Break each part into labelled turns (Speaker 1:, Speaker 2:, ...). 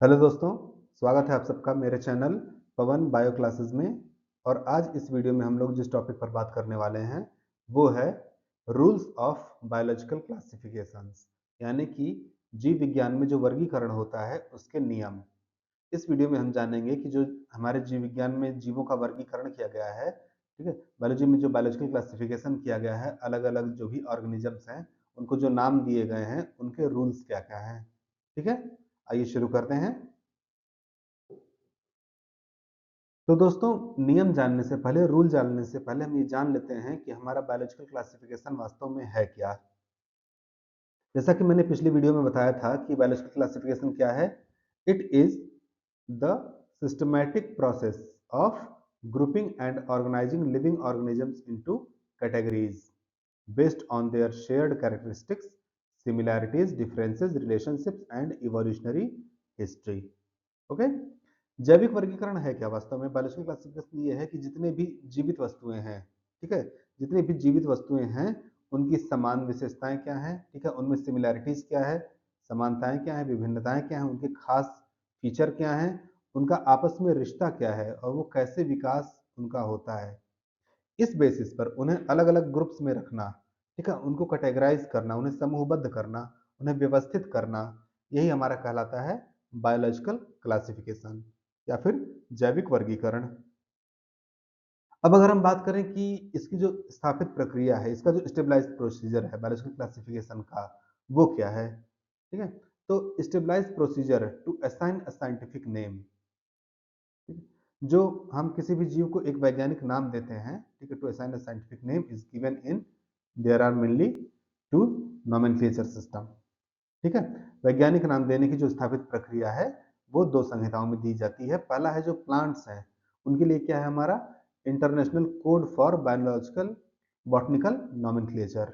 Speaker 1: Hello दोस्तों, स्वागत है आप सबका मेरे चैनल पवन बायो क्लासेस में। और आज इस वीडियो में हम लोग जिस टॉपिक पर बात करने वाले हैं वो है रूल्स ऑफ बायोलॉजिकल क्लासिफिकेशंस, यानी कि जीव विज्ञान में जो वर्गीकरण होता है उसके नियम। इस वीडियो में हम जानेंगे कि जो हमारे जीव विज्ञान में जीवों का वर्गीकरण किया गया है, ठीक है, बायोलॉजी में जो बायोलॉजिकल क्लासिफिकेशन किया गया है, अलग अलग जो भी ऑर्गेनिजम्स हैं उनको जो नाम दिए गए हैं उनके रूल्स क्या क्या हैं। ठीक है, आइए शुरू करते हैं। तो दोस्तों, नियम जानने से पहले, रूल जानने से पहले हम ये जान लेते हैं कि हमारा बायोलॉजिकल क्लासिफिकेशन वास्तव में है क्या। जैसा कि मैंने पिछली वीडियो में बताया था कि बायोलॉजिकल क्लासिफिकेशन क्या है। It is the systematic process of grouping and organising living organisms into categories based on their shared characteristics, similarities, differences, relationships and evolutionary history. Okay, जैविक वर्गीकरण है क्या? वास्तव में बायोलॉजिकल क्लासिफिकेशन ये है कि जितने भी जीवित वस्तुएं हैं, ठीक है, जितनी भी जीवित वस्तुएं हैं उनकी समान विशेषताएं क्या हैं, ठीक है, उनमें सिमिलैरिटीज क्या है, समानताएं क्या है, विभिन्नताएं क्या है, उनके खास फीचर क्या हैं, उनका आपस में रिश्ता क्या है और वो कैसे विकास उनका होता है। इस बेसिस पर उन्हें अलग अलग ग्रुप्स में रखना, ठीक है, उनको कैटेगराइज करना, उन्हें समूहबद्ध करना, उन्हें व्यवस्थित करना, यही हमारा कहलाता है बायोलॉजिकल क्लासिफिकेशन या फिर जैविक वर्गीकरण। अब अगर हम बात करें कि इसकी जो स्थापित प्रक्रिया है, इसका जो स्टेबलाइज्ड प्रोसीजर है बायोलॉजिकल क्लासिफिकेशन का, वो क्या है? ठीक है, तो stabilised procedure to assign a scientific name, जो हम किसी भी जीव को एक वैज्ञानिक नाम देते हैं, ठीक है, to assign a scientific name is given in there are mainly two nomenclature system. ठीक है, वैज्ञानिक नाम देने की जो स्थापित प्रक्रिया है वो दो संहिताओं में दी जाती है। पहला है जो प्लांट्स हैं उनके लिए क्या है हमारा international code for biological botanical nomenclature,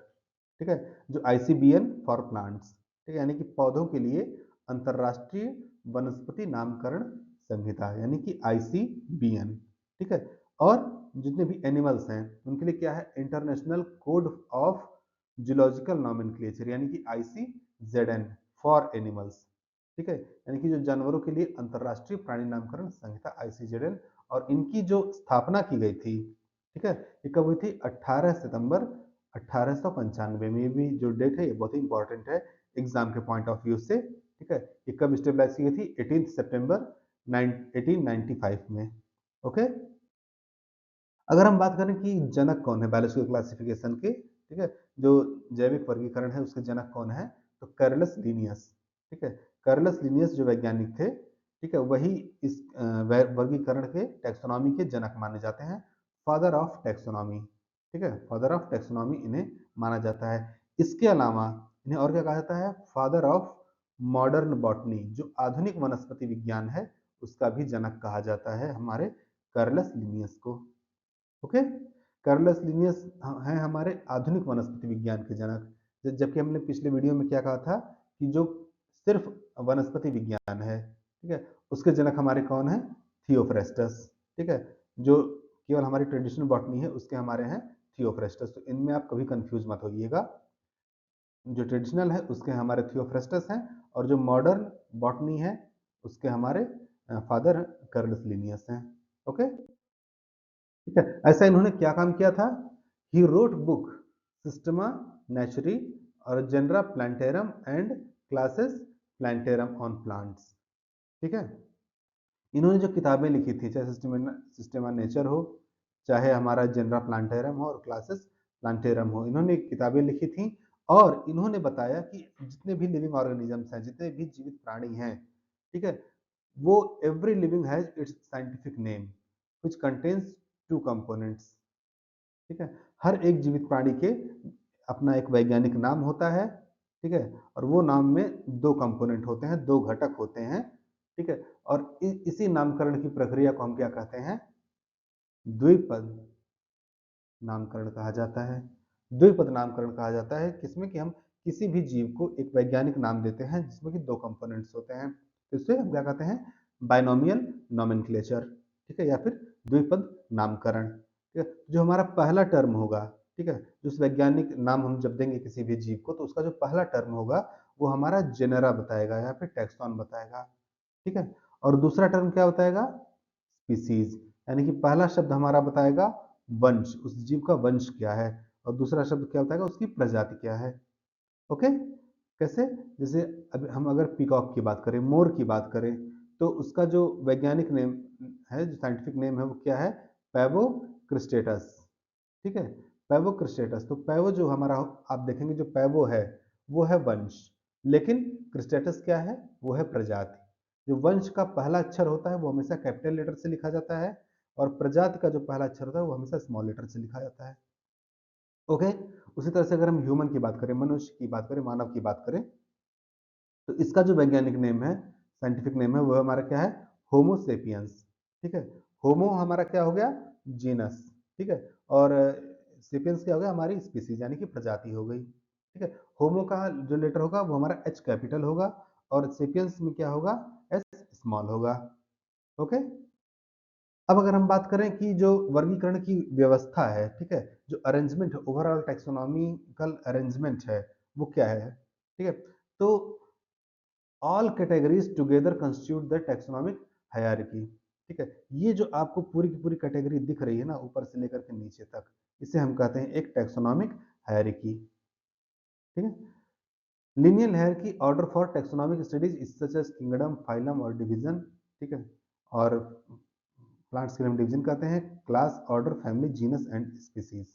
Speaker 1: ठीक है, जो आईसीबीएन फॉर प्लांट्स, ठीक है, यानी कि पौधों के लिए अंतरराष्ट्रीय वनस्पति नामकरण संहिता यानी कि आईसीबीएन, ठीक है। और जितने भी एनिमल्स हैं उनके लिए क्या है international code of zoological nomenclature यानी कि आईसीजेडएन फॉर एनिमल्स, ठीक है, यानी कि जो जानवरों के लिए अंतरराष्ट्रीय प्राणी नामकरण संहिता आईसीजेडएन। और इनकी जो स्थापना की गई थी, ठीक है, ये कब हुई थी? 18 सितंबर 1895 में। ये भी जो डेट है ये बहुत ही इंपॉर्टेंट है एग्जाम के पॉइंट ऑफ व्यू से, ठीक है। ये कब स्टेबलाइज की गई थी? 18 सितंबर 1895 में। ओके, अगर हम बात करें कि जनक कौन है बायोलॉजिकल क्लासिफिकेशन के, ठीक है, जो जैविक वर्गीकरण है उसके जनक कौन है? तो कैरलस लीनियस, ठीक है, कैरलस लीनियस जो वैज्ञानिक थे, ठीक है, वही इस वर्गीकरण के टैक्सोनॉमी के जनक माने जाते हैं। फादर ऑफ टैक्सोनॉमी, ठीक है, फादर ऑफ टैक्सोनॉमी इन्हें माना जाता है। इसके अलावा इन्हें और क्या कहा जाता है? फादर ऑफ मॉडर्न बॉटनी, जो आधुनिक वनस्पति विज्ञान है उसका भी जनक कहा जाता है हमारे कैरलस लीनियस को। ओके, कार्लस लिनियस हैं हमारे आधुनिक वनस्पति विज्ञान के जनक। जबकि हमने पिछले वीडियो में क्या कहा था कि जो सिर्फ वनस्पति विज्ञान है, ठीक है, उसके जनक हमारे कौन है? थियोफ्रेस्टस, ठीक है, जो केवल हमारी ट्रेडिशनल बॉटनी है उसके हमारे हैं थियोफ्रेस्टस। तो इनमें आप कभी कंफ्यूज मत होइएगा, जो ट्रेडिशनल है उसके हमारे थियोफ्रेस्टस हैं और जो मॉडर्न बॉटनी है उसके हमारे फादर कार्लस लिनियस हैं। ओके, ठीक है, ऐसा इन्होंने क्या काम किया था? He wrote book Systema Naturae और Genera Plantarum and Classes Plantarum on plants, ठीक है। इन्होंने जो किताबें लिखी थी, चाहे सिस्टमा नेचर हो, चाहे हमारा जनरा प्लांटेरम हो और क्लासेस प्लांटेरम हो, इन्होंने किताबें लिखी थी और इन्होंने बताया कि जितने भी लिविंग ऑर्गेनिजम्स हैं, जितने भी जीवित प्राणी हैं, ठीक है, वो every living has its scientific name which contains two components, ठीक है, हर एक जीवित प्राणी के अपना एक वैज्ञानिक नाम होता है, ठीक है, और वो नाम में दो कंपोनेंट होते हैं, दो घटक होते हैं, ठीक है। और इसी नामकरण की प्रक्रिया को हम क्या कहते हैं? द्विपद नामकरण कहा जाता है। द्विपद नामकरण कहा जाता है किसमें? कि हम किसी भी जीव को एक वैज्ञानिक नाम देते हैं जिसमें कि दो कंपोनेंट्स होते हैं, तो इससे हम क्या कहते हैं? बाइनोमियल नोमेनक्लेचर, ठीक है, या फिर द्विपद नामकरण, ठीक है। जो हमारा पहला टर्म होगा, ठीक है, जो उस वैज्ञानिक नाम हम जब देंगे किसी भी जीव को तो उसका जो पहला टर्म होगा वो हमारा जेनेरा बताएगा या फिर टैक्सॉन बताएगा, ठीक है। और दूसरा टर्म क्या बताएगा? स्पीसीज, यानी कि पहला शब्द हमारा बताएगा वंश, उस जीव का वंश क्या है, और दूसरा शब्द क्या बताएगा? उसकी प्रजाति क्या है। ओके, कैसे? जैसे अब हम अगर पीकॉक की बात करें, मोर की बात करें, तो उसका जो वैज्ञानिक नेम है, जो साइंटिफिक नेम है, वो क्या है? Pavo cristatus. ठीक है, पैवो क्रिस्टेटस। तो पैवो जो हमारा, आप देखेंगे जो पैवो है वो है वंश, लेकिन क्रिस्टेटस क्या है? वो है प्रजाति। जो वंश का पहला अक्षर होता है वो हमेशा कैपिटल लेटर से लिखा जाता है, और प्रजाति का जो पहला अक्षर होता है वो हमेशा स्मॉल लेटर से लिखा जाता है। ओके, उसी तरह से अगर हम ह्यूमन की बात करें, मनुष्य की बात करें, मानव की बात करें, तो इसका जो वैज्ञानिक नेम है, साइंटिफिक नेम है, वो हमारा क्या है? होमो सेपियंस। ठीक है, होमो हमारा क्या हो गया? जीनस। ठीक है, और सेपियंस क्या हो गया? हमारी स्पीसीज, यानी कि प्रजाति हो गई। ठीक है, होमो का जो लेटर होगा वो हमारा एच कैपिटल होगा, और सेपियंस में क्या होगा? एस स्मॉल होगा। ओके, अब अगर हम बात करें कि जो वर्गीकरण की व्यवस्था है, ठीक है, जो अरेंजमेंट है, ओवरऑल टैक्सोनॉमिकल अरेंजमेंट है, वो क्या है? ठीक है, तो all categories together constitute the taxonomic hierarchy. ठीक है, ये जो आपको पूरी की पूरी कैटेगरी दिख रही है ना, ऊपर से लेकर के नीचे तक, इसे हम कहते हैं एक टैक्सोनॉमिक हायरार्की। ठीक है, linear hierarchy order for taxonomic studies is such as kingdom, phylum और डिवीजन। ठीक है, और प्लांट्स के लिए हम डिवीजन कहते हैं, class, order, family, genus and species.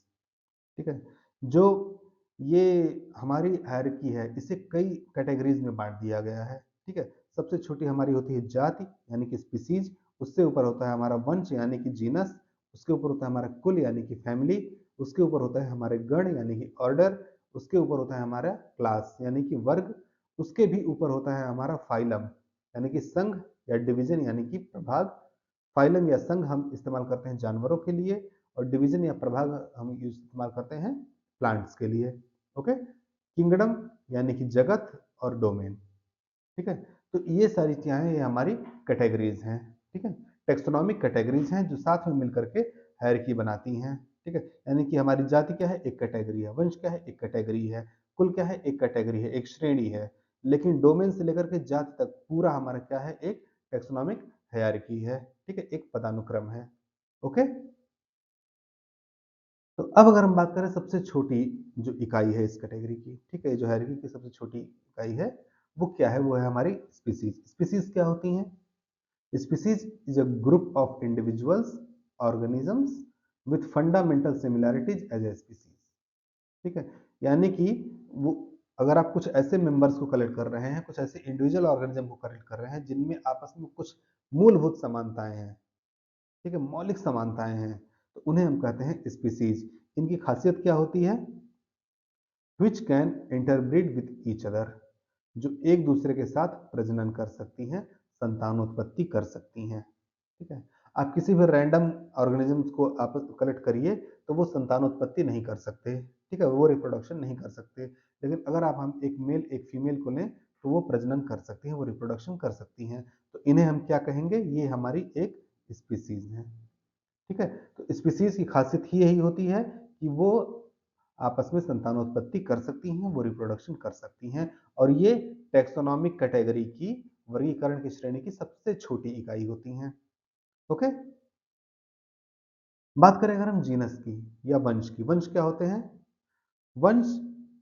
Speaker 1: ठीक है, जो ये हमारी हायरार्की है, इसे कई कैटेगरीज में बांट दिया गया है। ठीक है, सबसे छोटी हमारी होती है जाति, यानी कि स्पीसीज। उससे ऊपर होता है हमारा वंश, यानी कि जीनस। उसके ऊपर होता है हमारा कुल, यानी कि फैमिली। उसके ऊपर होता है हमारे गण, यानी कि ऑर्डर। उसके ऊपर होता है हमारा क्लास, यानी कि वर्ग। उसके भी ऊपर होता है हमारा फाइलम, यानी कि संघ या डिवीजन, यानी कि प्रभाग। फाइलम या संघ हम इस्तेमाल करते हैं जानवरों के लिए, और डिवीजन या प्रभाग हम इस्तेमाल करते हैं प्लांट्स के लिए। ओके, किंगडम यानी कि जगत, और डोमेन। ठीक है, तो ये सारी चीजें ये हमारी कैटेगरीज हैं। ठीक है, टेक्सोनॉमिक कैटेगरीज हैं जो साथ में मिलकर के हायरार्की बनाती हैं। ठीक है, यानी कि हमारी जाति क्या है? एक कैटेगरी है। वंश क्या है? एक कैटेगरी है। कुल क्या है? एक कैटेगरी है, एक श्रेणी है। लेकिन डोमेन से लेकर के जाति तक पूरा हमारा क्या है? एक टेक्सोनॉमिक हायरार्की है। ठीक है, एक पदानुक्रम है। ओके, तो अब अगर हम बात करें सबसे छोटी जो इकाई है इस कैटेगरी की, ठीक है, जो हायरार्की की सबसे छोटी इकाई है, वो क्या है? वो है हमारी स्पीसीज। स्पीसीज क्या होती हैं? Species is a group of individuals, organisms with fundamental similarities as a species. ठीक है, यानी कि वो, अगर आप कुछ ऐसे मेंबर्स को कलेक्ट कर रहे हैं, कुछ ऐसे इंडिविजुअल ऑर्गेनिज्म को कलेक्ट कर रहे हैं जिनमें आपस में कुछ मूलभूत समानताएं हैं, ठीक है, मौलिक समानताएं हैं, तो उन्हें हम कहते हैं स्पीसीज। इनकी खासियत क्या होती है? Which can interbreed with each other, जो एक दूसरे के साथ प्रजनन कर सकती हैं, संतानोत्पत्ति कर सकती हैं। ठीक है, आप किसी भी रैंडम ऑर्गेनिजम्स को आप कलेक्ट करिए तो वो संतानोत्पत्ति नहीं कर सकते। ठीक है, वो रिप्रोडक्शन नहीं कर सकते। लेकिन अगर आप हम एक मेल एक फीमेल को लें तो वो प्रजनन कर सकती हैं, वो रिप्रोडक्शन कर सकती हैं। तो इन्हें हम क्या कहेंगे? ये हमारी एक स्पीसीज है। ठीक है, तो स्पीसीज की खासियत ही यही होती है कि वो आपस में संतानोत्पत्ति कर सकती हैं, वो रिप्रोडक्शन कर सकती हैं, और ये टैक्सोनॉमिक कैटेगरी की, वर्गीकरण की श्रेणी की सबसे छोटी इकाई होती हैं। ओके, बात करें अगर हम जीनस की या वंश की। वंश क्या होते हैं? वंश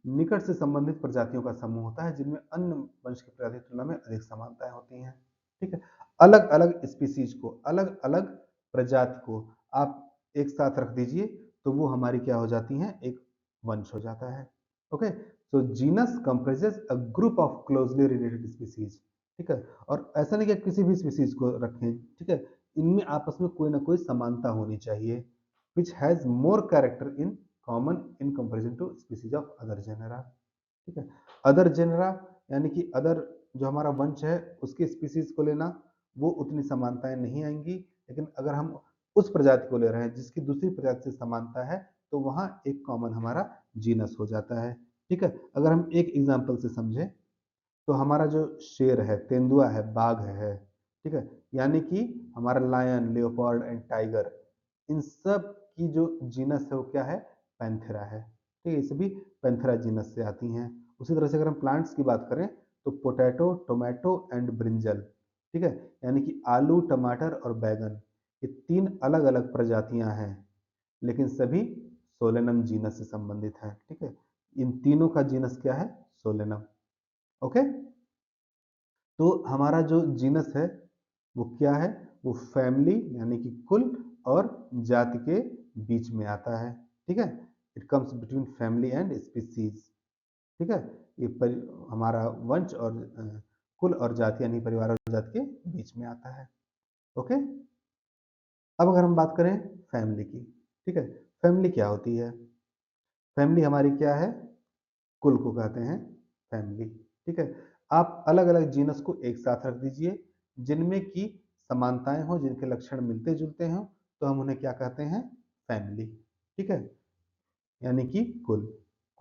Speaker 1: निकट से संबंधित प्रजातियों का समूह होता है जिनमें अन्य वंश की प्रजाति की तुलना में अधिक समानताएं होती हैं। ठीक है, अलग अलग स्पीसीज को, अलग अलग प्रजाति को आप एक साथ रख दीजिए तो वो हमारी क्या हो जाती हैं? एक वंश हो जाता है। Okay, so genus comprises a group of closely related species. ठीक है, और ऐसा नहीं कि किसी भी स्पीसीज को रखें, ठीक है, इनमें आपस में कोई ना कोई समानता होनी चाहिए, which has more character in common in comparison to species of other genera. ठीक है, अदर जेनरा यानी कि अदर जो हमारा वंश है उसकी स्पीसीज को लेना, वो उतनी समानताएं नहीं आएंगी। लेकिन अगर हम उस प्रजाति को ले रहे हैं जिसकी दूसरी प्रजाति से समानता है, तो वहां एक कॉमन हमारा जीनस हो जाता है। ठीक है, अगर हम एक एग्जाम्पल से समझें तो हमारा जो शेर है, तेंदुआ है, बाघ है, ठीक है, यानी कि हमारा लायन, लियोपार्ड एंड टाइगर, इन सब की जो जीनस है वो क्या है? पैंथेरा है। ठीक है, ये सभी पैंथेरा जीनस से आती हैं। उसी तरह से अगर हम प्लांट्स की बात करें तो पोटैटो, टोमेटो एंड ब्रिंजल, ठीक है, यानी कि आलू, टमाटर और बैगन, ये 3 अलग-अलग प्रजातियां हैं, लेकिन सभी सोलेनम जीनस से संबंधित हैं। ठीक है, इन तीनों का जीनस क्या है? सोलेनम। ओके, तो हमारा जो जीनस है वो क्या है? वो फैमिली यानी कि कुल और जाति के बीच में आता है। ठीक है, it comes between family and species. ठीक है, ये हमारा वंश और कुल और जाति यानी परिवार और जाति के बीच में आता है। ओके, अब अगर हम बात करें फैमिली की, ठीक है, फैमिली क्या होती है? फैमिली हमारी क्या है? कुल को कहते हैं फैमिली। ठीक है, आप अलग अलग जीनस को एक साथ रख दीजिए जिनमें की समानताएं हो, जिनके लक्षण मिलते जुलते हों, तो हम उन्हें क्या कहते हैं? फैमिली। ठीक है, यानी कि कुल।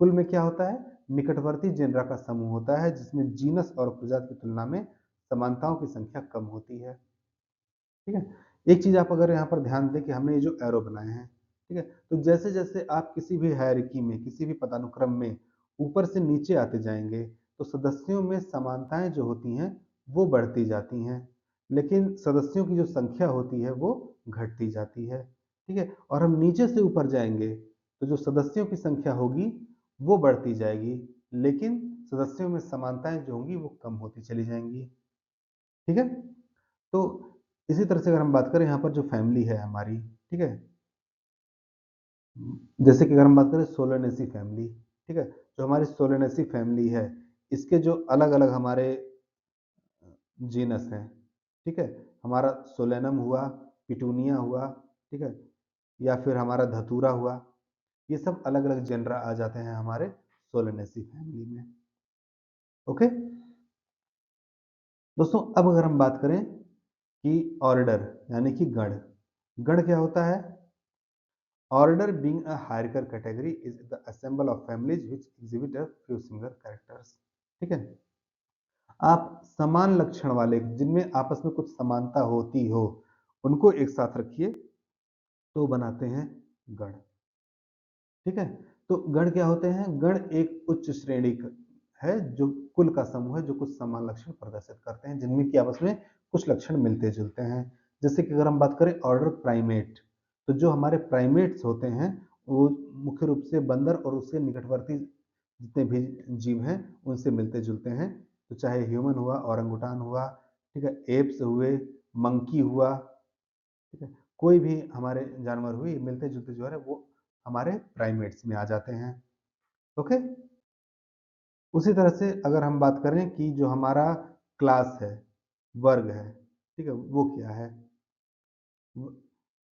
Speaker 1: कुल में क्या होता है? निकटवर्ती जेनरा का समूह होता है जिसमें जीनस और प्रजाति की तुलना में समानताओं की संख्या कम होती है। ठीक है, एक चीज आप अगर यहाँ पर ध्यान दें कि हमने ये जो एरो बनाए हैं, ठीक है, तो जैसे जैसे आप किसी भी हायरार्की में, किसी भी पदानुक्रम में ऊपर से नीचे आते जाएंगे, तो सदस्यों में समानताएं जो होती हैं वो बढ़ती जाती हैं, लेकिन सदस्यों की जो संख्या होती है वो घटती जाती है। ठीक है, और हम नीचे से ऊपर जाएंगे तो जो सदस्यों की संख्या होगी वो बढ़ती जाएगी, लेकिन सदस्यों में समानताएं जो होंगी वो कम होती चली जाएंगी। ठीक है, तो इसी तरह से अगर हम बात करें यहाँ पर जो फैमिली है हमारी, ठीक है, जैसे कि अगर हम बात करें सोलनेसी फैमिली, ठीक है, जो हमारी सोलनेसी फैमिली है, इसके जो अलग अलग हमारे जीनस हैं, ठीक है, हमारा सोलेनम हुआ, पिटूनिया हुआ, ठीक है, या फिर हमारा धतूरा हुआ, ये सब अलग अलग जेनरा आ जाते हैं हमारे सोलनेसी फैमिली में। ओके, दोस्तों अब अगर हम बात करें कि ऑर्डर यानी कि गण, गण क्या होता है? Order being a hierarchical category is the assemble of families which exhibit a few similar characters. ठीक है, आप समान लक्षण वाले जिनमें आपस में कुछ समानता होती हो उनको एक साथ रखिए तो बनाते हैं गण। ठीक है, तो गण क्या होते हैं? गण एक उच्च श्रेणी है जो कुल का समूह है जो कुछ समान लक्षण प्रदर्शित करते हैं जिनमें कि आपस में कुछ लक्षण मिलते जुलते हैं। जैसे कि अगर हम बात करें ऑर्डर प्राइमेट, तो जो हमारे प्राइमेट्स होते हैं वो मुख्य रूप से बंदर और उसके निकटवर्ती जितने भी जीव हैं उनसे मिलते जुलते हैं। तो चाहे ह्यूमन हुआ, औरंगुटान हुआ, ठीक है, एप्स हुए, मंकी हुआ, ठीक है, कोई भी हमारे जानवर हुए, मिलते जुलते जो है वो हमारे प्राइमेट्स में आ जाते हैं। ओके, उसी तरह से अगर हम बात करें कि जो हमारा क्लास है, वर्ग है, ठीक है, वो क्या है?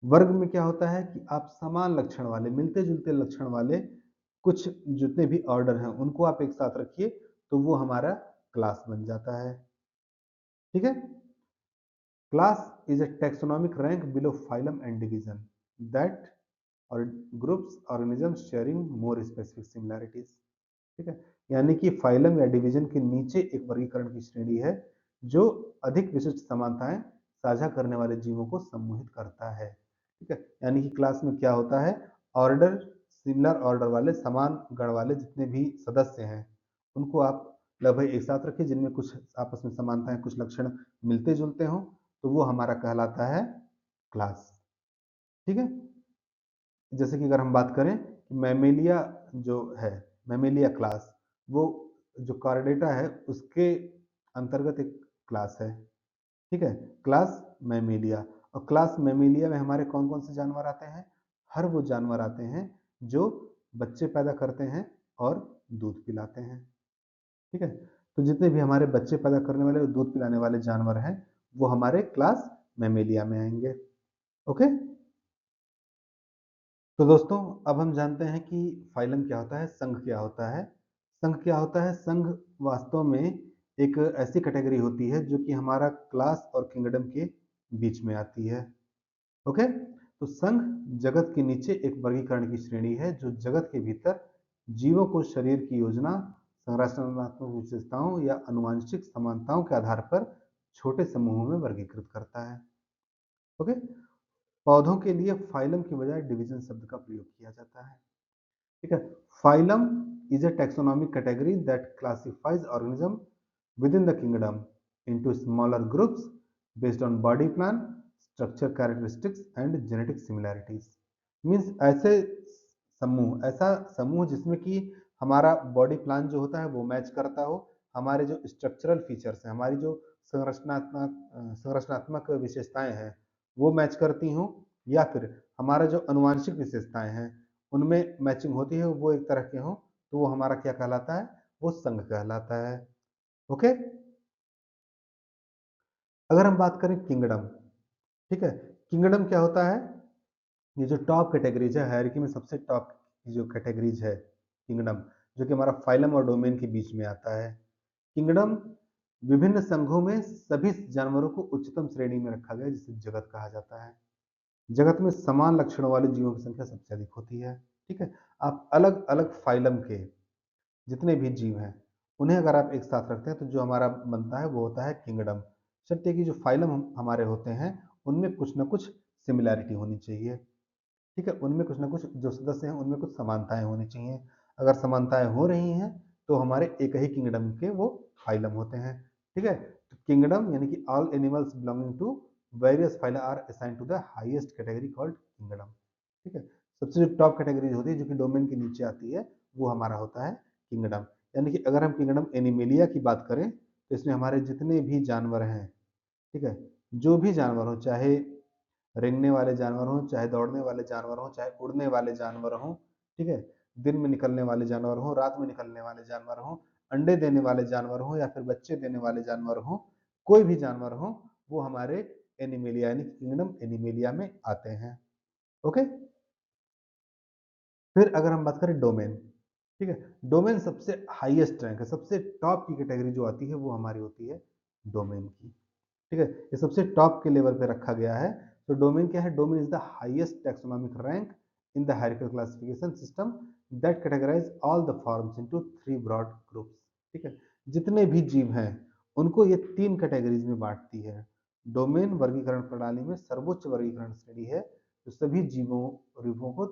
Speaker 1: वर्ग में क्या होता है कि आप समान लक्षण वाले, मिलते जुलते लक्षण वाले कुछ जितने भी ऑर्डर हैं उनको आप एक साथ रखिए तो वो हमारा क्लास बन जाता है। ठीक है, class is a taxonomic rank below phylum and division that or groups organisms sharing more specific similarities। ठीक है, यानी कि फाइलम या डिवीजन के नीचे एक वर्गीकरण की श्रेणी है जो अधिक विशिष्ट समानताएं साझा करने वाले जीवों को सम्मोहित करता है। ठीक है, यानी कि क्लास में क्या होता है? ऑर्डर, सिमिलर ऑर्डर वाले, समान गण वाले जितने भी सदस्य हैं उनको आप लगभग एक साथ रखिए जिनमें कुछ आपस में समानताएं, कुछ लक्षण मिलते जुलते हों, तो वो हमारा कहलाता है क्लास। ठीक है, जैसे कि अगर हम बात करें कि मैमेलिया जो है, मैमेलिया क्लास, वो जो कार्डेटा है उसके अंतर्गत एक क्लास है। ठीक है, क्लास मैमेलिया। और क्लास मैमेलिया में हमारे कौन कौन से जानवर आते हैं? हर वो जानवर आते हैं जो बच्चे पैदा करते हैं और दूध पिलाते हैं। ठीक है, तो जितने भी हमारे बच्चे पैदा करने वाले और दूध पिलाने वाले जानवर हैं वो हमारे क्लास मैमेलिया में आएंगे। ओके, तो दोस्तों अब हम जानते हैं कि फाइलम क्या होता है, संघ क्या होता है। संघ क्या होता है? संघ वास्तव में एक ऐसी कैटेगरी होती है जो कि हमारा क्लास और किंगडम के बीच में आती है। ओके, तो संघ जगत के नीचे एक वर्गीकरण की श्रेणी है जो जगत के भीतर जीवों को शरीर की योजना, संरचनात्मक विशेषताओं या आनुवंशिक समानताओं के आधार पर छोटे समूहों में वर्गीकृत करता है। ओके, पौधों के लिए फाइलम की बजाय डिवीजन शब्द का प्रयोग किया जाता है। ठीक है, phylum is a taxonomic category that classifies organism within the kingdom into smaller groups based on body plan, structure characteristics and genetic similarities. Means ऐसा समूह जिसमें कि हमारा बॉडी प्लान जो होता है वो मैच करता हो, हमारे जो स्ट्रक्चरल फीचर्स हैं, हमारी जो संरचनात्मक विशेषताएं हैं वो मैच करती हों, या फिर हमारा जो अनुवांशिक विशेषताएं हैं उनमें मैचिंग होती है, वो एक तरह के हों, तो वो हमारा क्या कहलाता है? वो संघ कहलाता है। ओके। अगर हम बात करें किंगडम, ठीक है, किंगडम क्या होता है? ये जो टॉप कैटेगरीज है हायरार्की में, सबसे टॉप की जो कैटेगरीज है किंगडम, जो कि हमारा फाइलम और डोमेन के बीच में आता है। किंगडम विभिन्न संघों में सभी जानवरों को उच्चतम श्रेणी में रखा गया, जिसे जगत कहा जाता है। जगत में समान लक्षणों वाले जीवों की संख्या सबसे अधिक होती है। ठीक है, आप अलग अलग फाइलम के जितने भी जीव हैं उन्हें अगर आप एक साथ रखते हैं तो जो हमारा बनता है वो होता है किंगडम। शर्त है कि जो फाइलम हमारे होते हैं उनमें कुछ ना कुछ सिमिलैरिटी होनी चाहिए। ठीक है, उनमें कुछ ना कुछ जो सदस्य हैं उनमें कुछ समानताएं होनी चाहिए। अगर समानताएं हो रही हैं तो हमारे एक ही किंगडम के वो फाइलम होते हैं। ठीक है, तो किंगडम यानी कि all animals belonging to various phyla are assigned to the highest category called kingdom. ठीक है, सबसे जो टॉप कैटेगरी होती है जो कि डोमेन के नीचे आती है वो हमारा होता है किंगडम। यानी कि अगर हम किंगडम एनिमेलिया की बात करें तो इसमें हमारे जितने भी जानवर हैं, ठीक है, जो भी जानवर हो, चाहे रेंगने वाले जानवर हों, चाहे दौड़ने वाले जानवर हों, चाहे उड़ने वाले जानवर हों, ठीक है, दिन में निकलने वाले जानवर हों, रात में निकलने वाले जानवर हों, अंडे देने वाले जानवर हों या फिर बच्चे देने वाले जानवर हों, कोई भी जानवर हो, वो हमारे एनिमेलिया यानी किंगडम एनिमेलिया में आते हैं। ओके। फिर अगर हम बात करें डोमेन, ठीक है, डोमेन सबसे हाईएस्ट रैंक है, सबसे टॉप की कैटेगरी जो आती है वो हमारी होती है डोमेन की। ठीक है, ये सबसे टॉप के लेवल पे रखा गया है। तो डोमेन क्या है? Domain is the highest taxonomic rank in the hierarchical classification system that categorise all the forms into 3 broad groups. ठीक है, जितने भी जीव हैं उनको ये 3 कैटेगरीज में बांटती है। डोमेन वर्गीकरण प्रणाली में सर्वोच्च वर्गीकरण श्रेणी है जो सभी जीवों को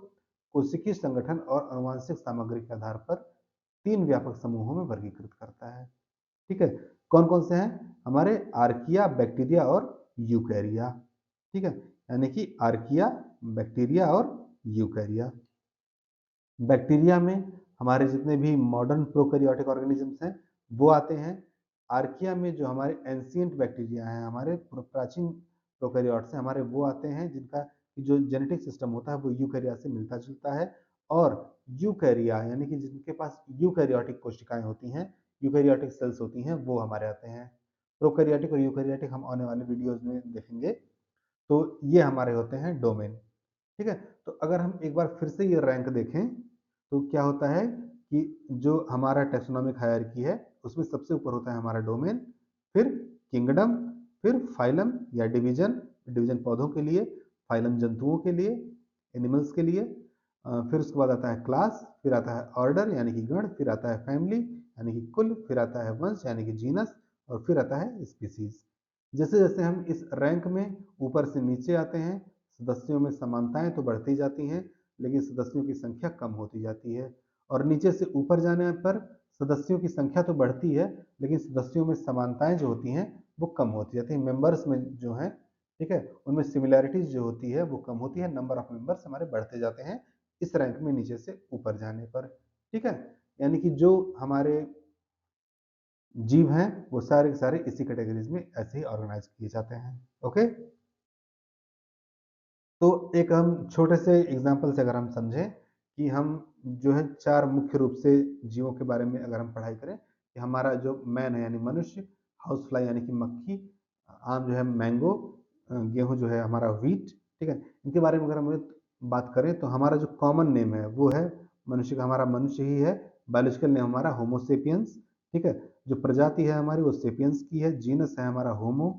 Speaker 1: कोशिकीय संगठन और आनुवंशिक सामग्री के आधार पर 3 व्यापक समूहों में वर्गीकृत करता है। ठीक है, कौन कौन से हैं? हमारे आर्किया, बैक्टीरिया और यूकैरिया। ठीक है, यानी कि आर्किया, बैक्टीरिया और यूकैरिया। बैक्टीरिया में हमारे जितने भी मॉडर्न प्रोकैरियोटिक ऑर्गेनिजम्स हैं वो आते हैं। आर्किया में जो हमारे एंशियंट बैक्टीरिया हैं, हमारे प्राचीन प्रोकैरियोट्स हैं हमारे, वो आते हैं जिनका जो जेनेटिक सिस्टम होता है वो यूकैरिया से मिलता जुलता है। और यूकैरिया यानी कि जिनके पास यूकैरियोटिक कोशिकाएं होती हैं, यूकैरियोटिक सेल्स होती हैं, वो हमारे आते हैं। प्रोकैरियोटिक और यूकैरियोटिक हम आने वाले वीडियोज में देखेंगे। तो ये हमारे होते हैं डोमेन। ठीक है, तो अगर हम एक बार फिर से ये रैंक देखें तो क्या होता है कि जो हमारा टैक्सोनॉमिक हायरार्की है उसमें सबसे ऊपर होता है हमारा डोमेन, फिर किंगडम, फिर फाइलम या डिवीजन, डिवीजन पौधों के लिए, फाइलम जंतुओं के लिए, एनिमल्स के लिए, फिर उसके बाद आता है क्लास, फिर आता है ऑर्डर यानी कि गण, फिर आता है फैमिली यानी कि कुल, फिर आता है वंश यानी कि जीनस, और फिर आता है स्पीसीज। जैसे जैसे हम इस रैंक में ऊपर से नीचे आते हैं सदस्यों में समानताएं तो बढ़ती जाती हैं लेकिन सदस्यों की संख्या कम होती जाती है, और नीचे से ऊपर जाने पर सदस्यों की संख्या तो बढ़ती है लेकिन सदस्यों में समानताएं जो होती हैं वो कम होती जाती हैं। मेंबर्स में जो हैं, ठीक है, उनमें सिमिलैरिटीज जो होती है वो कम होती है, नंबर ऑफ मेंबर्स हमारे बढ़ते जाते हैं इस रैंक में नीचे से ऊपर जाने पर। ठीक है, यानी कि जो हमारे जीव हैं वो सारे के सारे इसी कैटेगरीज में ऐसे ही ऑर्गेनाइज किए जाते हैं। ओके, तो एक हम छोटे से एग्जांपल से अगर हम समझें कि हम जो है 4 मुख्य रूप से जीवों के बारे में अगर हम पढ़ाई करें कि हमारा जो मैन है यानी मनुष्य, हाउस फ्लाई यानी कि मक्खी, आम जो है मैंगो, गेहूं जो है हमारा व्हीट, ठीक है, इनके बारे में अगर हम बात करें तो हमारा जो कॉमन नेम है वो है मनुष्य का, हमारा मनुष्य ही है। बायोलॉजिकल नेम हमारा होमोसेपियंस। ठीक है, जो प्रजाति है हमारी वो सेपियंस की है। जीनस है हमारा होमो।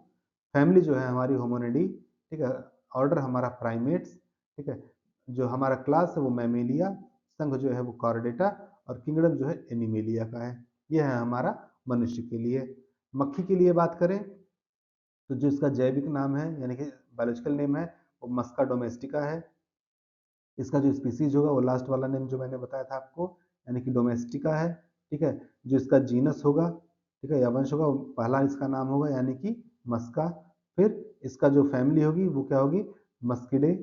Speaker 1: फैमिली जो है हमारी होमोनिडी। ठीक है, ऑर्डर हमारा प्राइमेट्स। ठीक है, जो हमारा क्लास है वो मैमेलिया, संघ जो है वो कॉर्डेटा, और किंगडम जो है एनिमेलिया का है। ये है हमारा मनुष्य के लिए। मक्खी के लिए बात करें तो जो इसका जैविक नाम है यानी कि बायोलॉजिकल नेम है वो मस्का डोमेस्टिका है। इसका जो स्पीसीज होगा वो लास्ट वाला नेम जो मैंने बताया था आपको यानी कि डोमेस्टिका है। ठीक है, जो इसका जीनस होगा, ठीक है, या वंश होगा, पहला इसका नाम होगा यानी कि मस्का। फिर इसका जो फैमिली होगी वो क्या होगी, मस्किडे,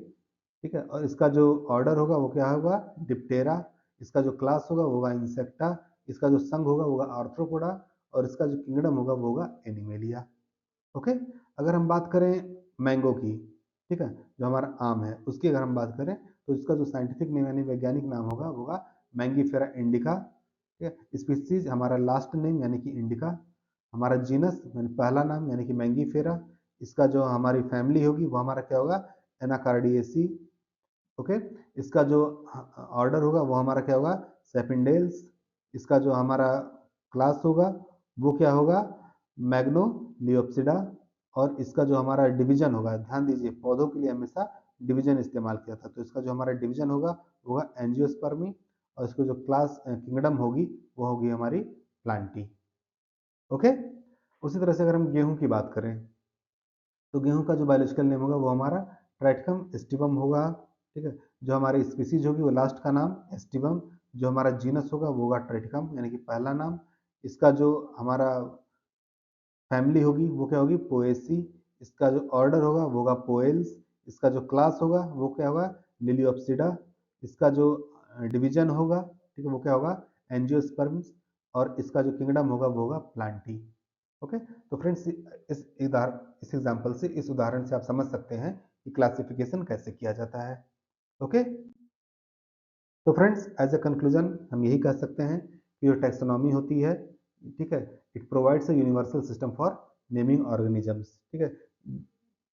Speaker 1: ठीक है, और इसका जो ऑर्डर होगा वो क्या होगा, डिप्टेरा, इसका जो क्लास होगा वो होगा इंसेक्टा, इसका जो संघ होगा वो होगा आर्थ्रोपोडा, और इसका जो किंगडम होगा वो होगा एनिमेलिया। ओके। अगर हम बात करें मैंगो की, ठीक है, जो हमारा आम है उसकी अगर हम बात करें तो इसका जो साइंटिफिक नेम यानी वैज्ञानिक नाम होगा वो होगा मैंगीफेरा इंडिका, ठीक है। स्पीसीज हमारा लास्ट नेम यानी कि इंडिका, हमारा जीनस यानी पहला नाम यानी कि मैंगीफेरा, इसका जो हमारी फैमिली होगी वो हमारा क्या होगा, एनाकार्डिएसी, ओके। इसका जो ऑर्डर होगा वो हमारा क्या होगा, सेपिंडेल्स, इसका जो हमारा क्लास होगा वो क्या होगा, मैग्नोलियोप्सिडा, और इसका जो हमारा डिवीजन होगा, ध्यान दीजिए पौधों के लिए हमेशा डिवीजन इस्तेमाल किया था, तो इसका जो हमारा डिवीजन होगा वो होगा एंजियोस्पर्मी, और इसको जो क्लास किंगडम होगी वो होगी हमारी प्लांटी। ओके। उसी तरह से अगर हम गेहूं की बात करें तो गेहूं का जो बायोलॉजिकल नेम होगा वो हमारा ट्राइटिकम एस्टिबम होगा, ठीक है। जो हमारी स्पीसीज होगी वो लास्ट का नाम एस्टिबम, जो हमारा जीनस होगा वो होगा ट्राइटिकम यानी कि पहला नाम, इसका जो हमारा फैमिली होगी वो क्या होगी, पोएसी, इसका जो ऑर्डर होगा वो होगा पोएल्स, इसका जो क्लास होगा वो क्या होगा, लिलियोप्सिडा, इसका जो डिवीजन होगा, ठीक है, वो क्या होगा, एंजियोस्पर्म्स, और इसका जो किंगडम होगा वो होगा प्लांटी। ओके। तो फ्रेंड्स इस एग्जांपल से, इस उदाहरण से आप समझ सकते हैं कि क्लासिफिकेशन कैसे किया जाता है। ओके। तो फ्रेंड्स एज ए कंक्लूजन हम यही कह सकते हैं कि जो टैक्सोनॉमी होती है, ठीक है, it provides a universal system for naming organisms, ठीक है।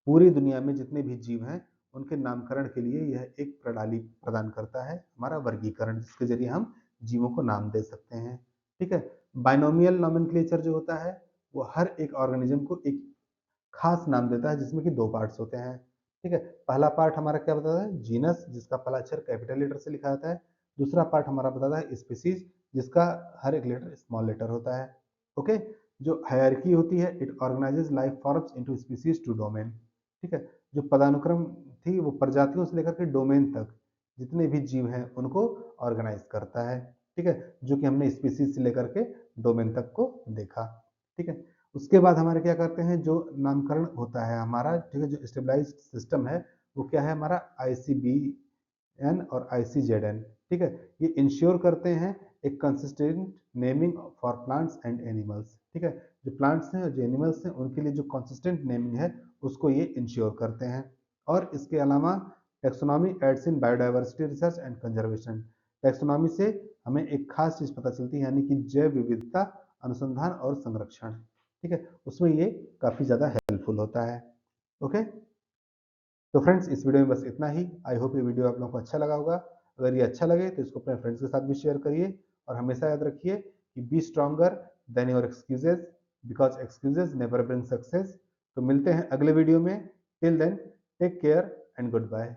Speaker 1: पूरी दुनिया में जितने भी जीव हैं उनके नामकरण के लिए यह एक प्रणाली प्रदान करता है, हमारा वर्गीकरण, जिसके जरिए हम जीवों को नाम दे सकते हैं, ठीक है। बाइनोमियल नॉमेनक्लेचर जो होता है वो हर एक ऑर्गेनिज्म को एक खास नाम देता है, जिसमें कि दो पार्ट्स होते हैं, ठीक है। पहला पार्ट हमारा क्या बताता है, जीनस, जिसका पहला अक्षर कैपिटल लेटर से लिखा जाता है। दूसरा पार्ट हमारा बताता है स्पीसीज, जिसका हर एक लेटर स्मॉल लेटर होता है। ओके। जो हायरार्की होती है, it organises life forms into species to domain, ठीक है। जो पदानुक्रम थी वो प्रजातियों से लेकर के डोमेन तक जितने भी जीव हैं उनको ऑर्गेनाइज करता है, ठीक है, जो कि हमने स्पीसीज से लेकर के डोमेन तक को देखा, ठीक है। उसके बाद हमारे क्या करते हैं, जो नामकरण होता है हमारा, ठीक है, जो स्टेबलाइज सिस्टम है वो क्या है हमारा, ICBN और ICZN, ठीक है। ये इंश्योर करते हैं एक consistent naming for plants and animals, ठीक है। जो प्लांट्स हैं और जो एनिमल्स हैं उनके लिए जो कंसिस्टेंट नेमिंग है उसको ये इंश्योर करते हैं। और इसके अलावा taxonomy aids in biodiversity research and conservation, taxonomy से हमें एक खास चीज पता चलती है यानी कि जैव विविधता अनुसंधान और संरक्षण, ठीक है, उसमें ये काफी ज्यादा हेल्पफुल होता है। ओके। तो फ्रेंड्स इस वीडियो में बस इतना ही। आई होप ये वीडियो आप लोगों को अच्छा लगा होगा। अगर ये अच्छा लगे तो इसको अपने फ्रेंड्स के साथ भी शेयर करिए, और हमेशा याद रखिए कि be stronger than your excuses, because excuses never bring success. तो मिलते हैं अगले वीडियो में। Till then take care and good bye.